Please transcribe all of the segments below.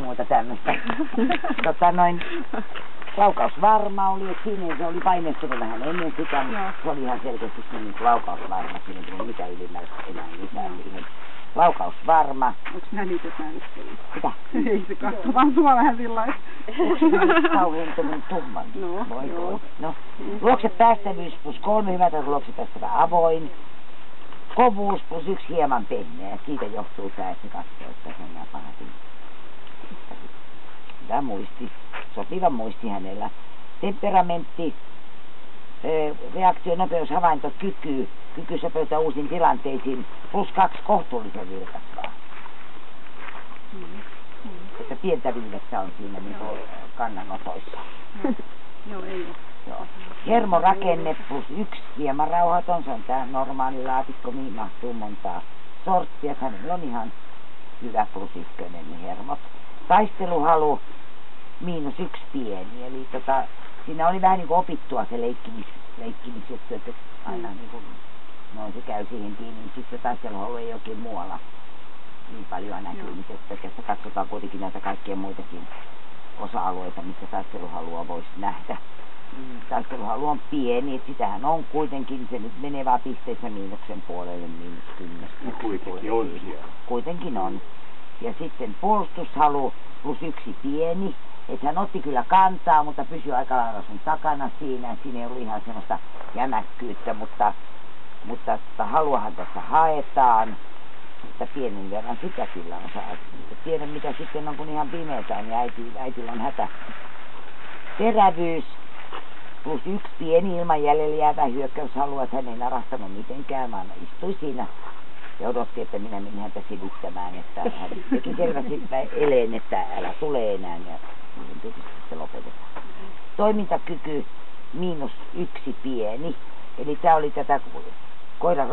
muuta tämmöistä. Laukausvarma oli, että siinä se oli painestunut vähän ennen sitä, mutta se oli ihan selkeästi niin laukausvarma. Siinä ei tullut mitään ylimääräistä enää lisää siihen. Laukausvarma. Onks nää niitä näyttelyä? Mitä? Ei se katsotaan sua vähän sillain. Onks se kauhean tumman? No, joo. No. Luoksepäästävyys +3 hyvä, tai luoksepäästävä avoin. Kovuus +1 hieman pehmeä. Siitä johtuu tää, että se katsoo, että se on nää pahat. Hyvä muisti. Sopiva muisti hänellä. Temperamentti, reaktionopeus, havaintokyky, kyky sopeutua uusiin tilanteisiin, +2 kohtuullisen vilkasvaa. Että pientävyydessä on siinä niin kannanotoissa. Joo, ei ole. Joo. Hermorakenne +1 hieman rauhaton, se on tää normaali laatikko, mihin mahtuu montaa sorttia. Hänellä on ihan hyvä +1 ne hermot. Taisteluhalu -1 pieni, eli siinä oli vähän niinku opittua se leikkimisjuttu, että aina niinku noin se käy siihen kiinni, niin sitten taisteluhalu ei oikein muualla niin paljon näkymisestä, että katsotaan kuitenkin näitä kaikkia muitakin osa-alueita, missä taisteluhalua voisi nähdä. Taisteluhalu on pieni, että sitähän on kuitenkin, se nyt menee vaan pisteissä miinuksen puolelle, -10. Kuitenkin on siellä. Kuitenkin on. Ja sitten puolustushalu +1 pieni, että hän otti kyllä kantaa, mutta pysyi aika lailla sun takana siinä. Siinä ei ollut ihan semmoista jämäkkyyttä, mutta haluahan tässä haetaan. Mutta pienen verran sitä kyllä on saatu. Tiedän mitä sitten on, kun ihan pimeätä on ja äitillä on hätä. Terävyys +1 pieni ilman jäljellä jäävä hyökkäyshalu, että hän ei narahtanut mitenkään, vaan istui siinä ja odotti, että minä menin häntä silittämään, että hän teki selvästi eleen, että älä tule enää ja tietysti sitten lopetetaan. Toimintakyky -1 pieni, eli tämä oli tätä koiran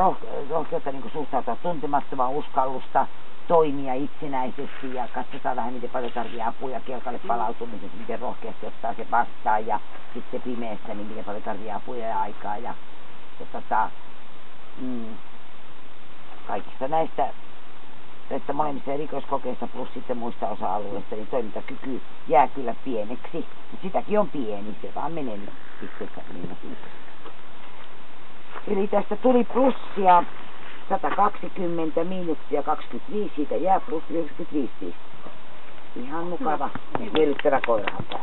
rohkeutta niin suhtautua tuntemattomaan, uskallusta toimia itsenäisesti ja katsotaan vähän miten paljon tarvitsee apuja kelkalle palautumisessa, miten rohkeasti ottaa se vastaan ja sitten pimeässä niin miten paljon tarvitsee apuja ja aikaa ja kaikista näistä molemmista erikoiskokeista plus sitten muista osa-alueista, niin toimintakyky jää kyllä pieneksi. Sitäkin on pieni, se vaan menee nyt pisteessä -1. Eli tästä tuli plussia 120, miinuksia 25, siitä jää +95 pistettä. Ihan mukava, miellyttävä koirahan tää.